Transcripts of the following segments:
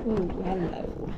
Ooh, hello.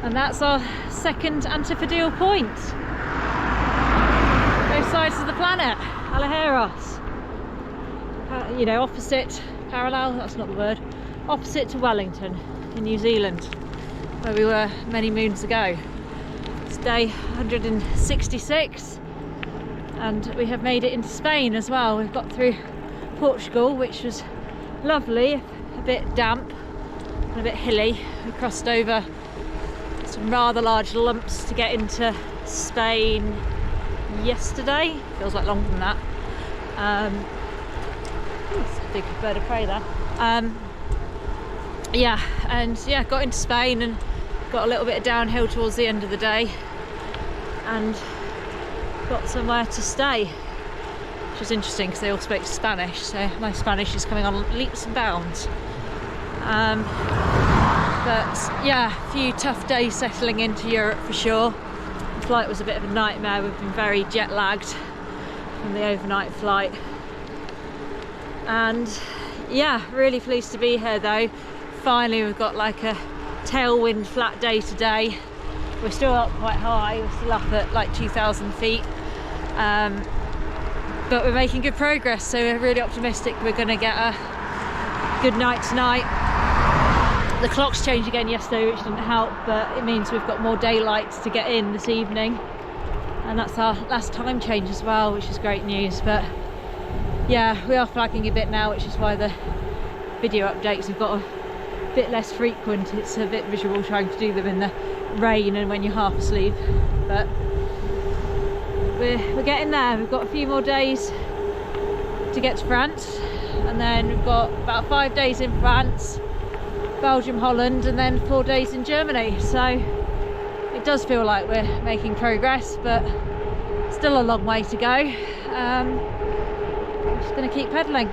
And that's our second antipodal point. Both sides of the planet, Alaheros. You know, opposite, parallel, that's not the word, opposite to Wellington in New Zealand, where we were many moons ago. It's day 166 and we have made it into Spain as well. We've got through Portugal, which was lovely, a bit damp and a bit hilly. We crossed over some rather large lumps to get into Spain yesterday. Feels like longer than that. It's a big bird of prey there. Yeah, got into Spain and got a little bit of downhill towards the end of the day and got somewhere to stay, which was interesting because they all spoke Spanish, so my Spanish is coming on leaps and bounds. But yeah, a few tough days settling into Europe for sure. The flight was a bit of a nightmare. We've been very jet lagged from the overnight flight. And yeah, really pleased to be here though. Finally we've got like a tailwind flat day today. We're still up quite high, we're still up at like 2,000 feet. But we're making good progress, so we're really optimistic we're going to get a good night tonight. The clocks changed again yesterday, which didn't help, but it means we've got more daylight to get in this evening. And that's our last time change as well, which is great news. But yeah, we are flagging a bit now, which is why the video updates have got a bit less frequent. It's a bit miserable trying to do them in the rain and when you're half asleep, but we're getting there. We've got a few more days to get to France, and then we've got about 5 days in France, Belgium, Holland, and then 4 days in Germany. So it does feel like we're making progress, but still a long way to go. I'm just going to keep pedaling.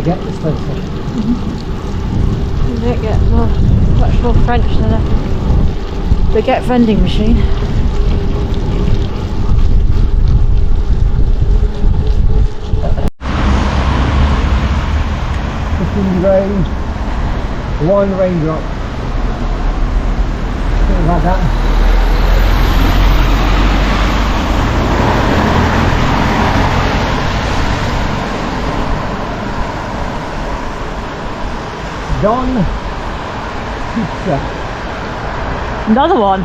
Get this photo. You don't get much more French than a baguette vending machine. Rain, one raindrop, something like that. Done. pizza. Another one.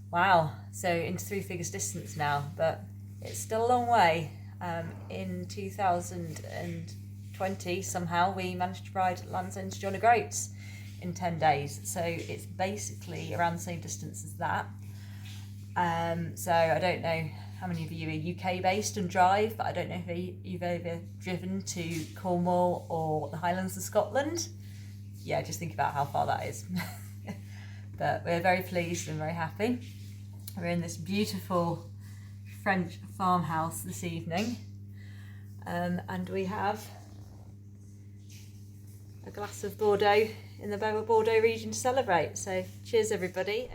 Wow, so into three figures distance now, but it's still a long way. In 2020, somehow we managed to ride Land's End to John O'Groats in 10 days. So it's basically around the same distance as that. So I don't know how many of you are UK based and drive, but I don't know if you've ever driven to Cornwall or the Highlands of Scotland. Yeah, just think about how far that is. But we're very pleased and very happy. We're in this beautiful French farmhouse this evening, and we have a glass of Bordeaux in the Bordeaux region to celebrate. So cheers everybody.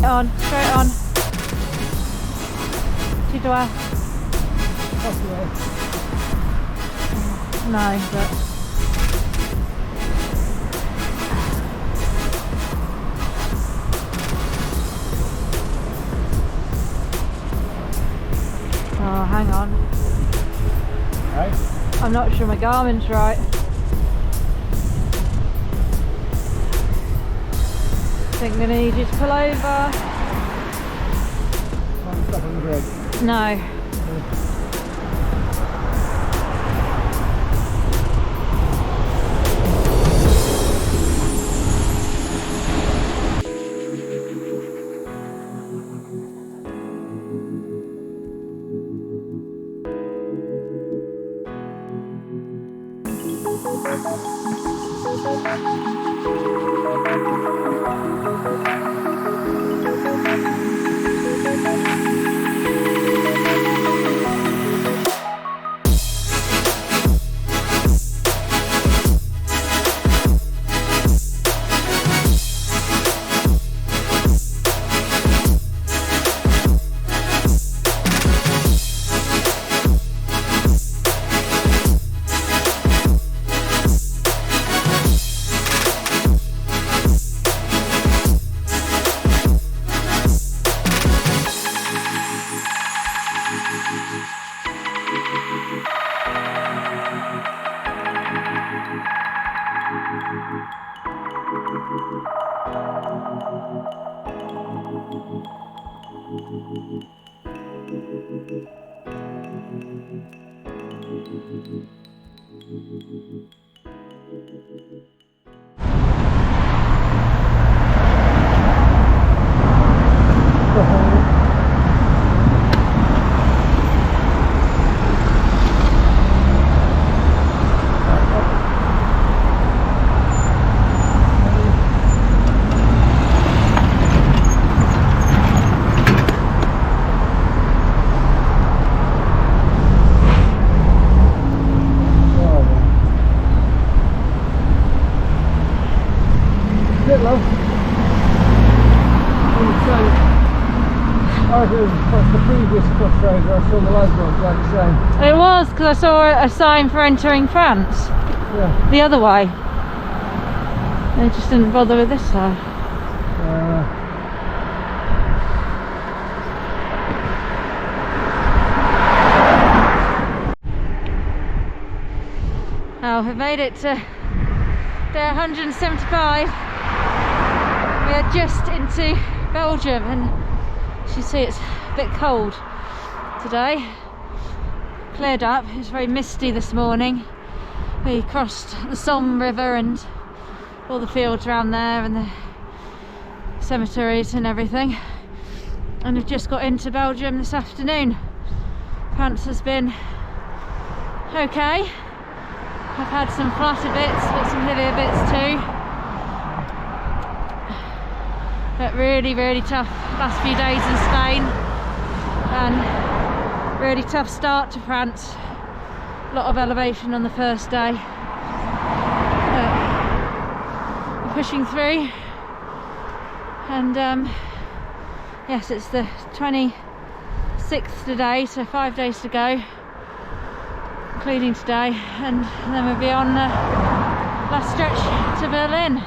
On, straight on. To the west. No, but oh, hang on. Right. I'm not sure my Garmin's right. think I'm going to need you to pull over. Can't stop on the brake. No. Across the previous crossroads where I saw the light bulbs like the same. It was because I saw a sign for entering France. Yeah. The other way. They just didn't bother with this side. Oh, we've made it to day 175. We are just into Belgium, and as you see, it's a bit cold today. Cleared up. It was very misty this morning. We crossed the Somme River and all the fields around there and the cemeteries and everything, and we've just got into Belgium this afternoon. France has been okay. I've had some flatter bits but some hillier bits too, but really tough last few days in Spain, and really tough start to France. A lot of elevation on the first day, but we're pushing through. And yes, it's the 26th today, so 5 days to go, including today, and then we'll be on the last stretch to Berlin.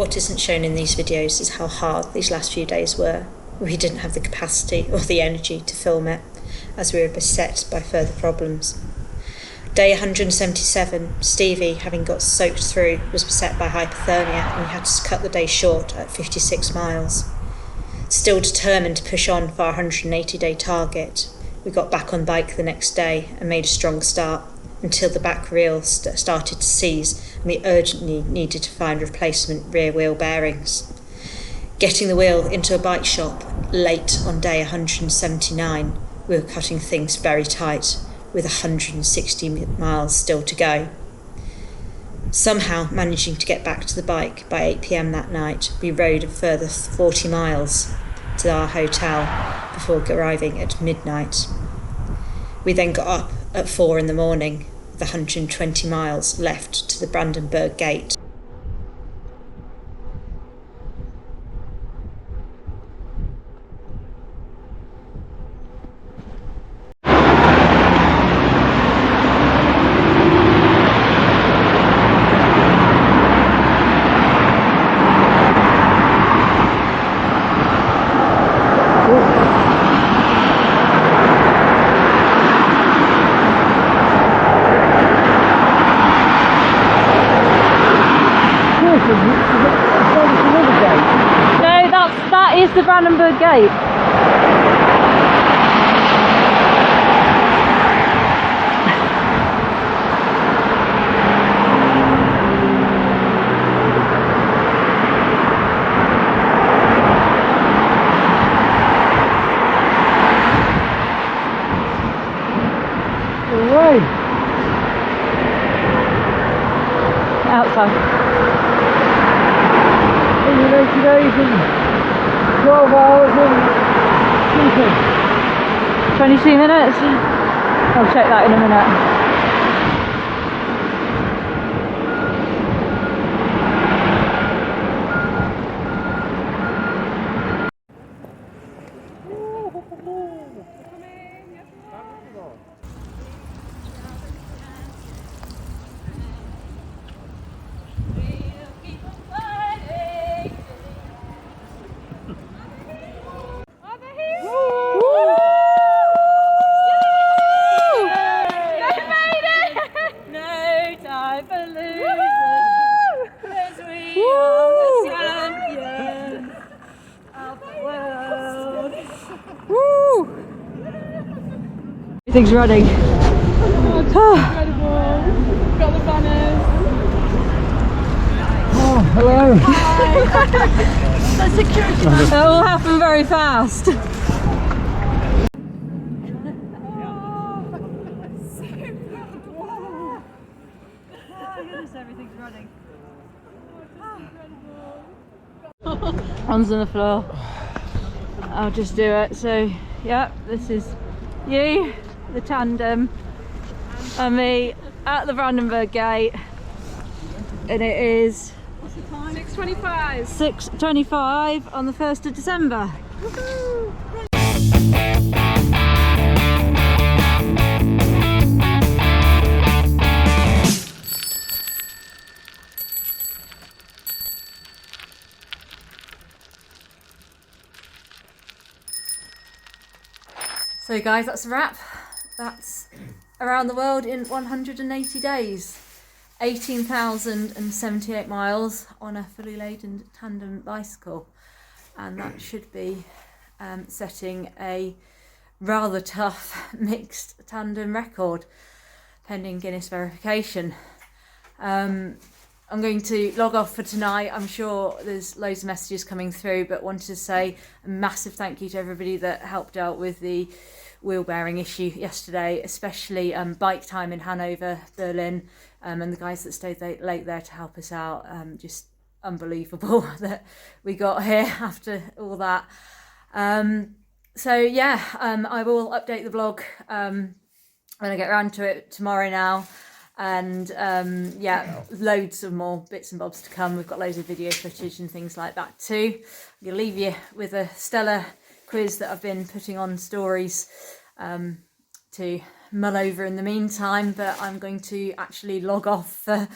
What isn't shown in these videos is how hard these last few days were. We didn't have the capacity or the energy to film it, as we were beset by further problems. Day 177, Stevie, having got soaked through, was beset by hypothermia and we had to cut the day short at 56 miles. Still determined to push on for our 180-day target, we got back on bike the next day and made a strong start until the back wheel started to seize and we urgently needed to find replacement rear wheel bearings. Getting the wheel into a bike shop late on day 179, we were cutting things very tight, with 160 miles still to go. Somehow managing to get back to the bike by 8 p.m. that night, we rode a further 40 miles to our hotel before arriving at midnight. We then got up at 4 in the morning with 120 miles left to the Brandenburg Gate. That is the Brandenburg Gate. Away. Outside. 180 days and 12 hours and something. 22 minutes. I'll check that in a minute. Everything's running. Incredible. Got the banners. Oh, hello. Hi. The security. That all happened very fast. Everything's running. Hands on the floor. I'll just do it. So, yeah, this is you, the tandem, and me at the Brandenburg Gate, and it is What's the time? 6:25. 6:25 on the 1st of December. Woohoo! So guys, that's a wrap. That's around the world in 180 days. 18,078 miles on a fully laden tandem bicycle. And that should be setting a rather tough mixed tandem record, pending Guinness verification. I'm going to log off for tonight. I'm sure there's loads of messages coming through, but wanted to say a massive thank you to everybody that helped out with the wheel bearing issue yesterday, especially Bike Time in Hanover, Berlin, and the guys that stayed late there to help us out. Just unbelievable that we got here after all that. So yeah, I will update the vlog when I get around to it tomorrow now. And yeah, loads of more bits and bobs to come. We've got loads of video footage and things like that too. I'm going to leave you with a SteLa quiz that I've been putting on stories to mull over in the meantime, but I'm going to actually log off for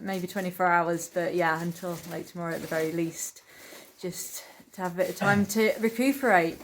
maybe 24 hours, but yeah, until late tomorrow at the very least, just to have a bit of time to recuperate.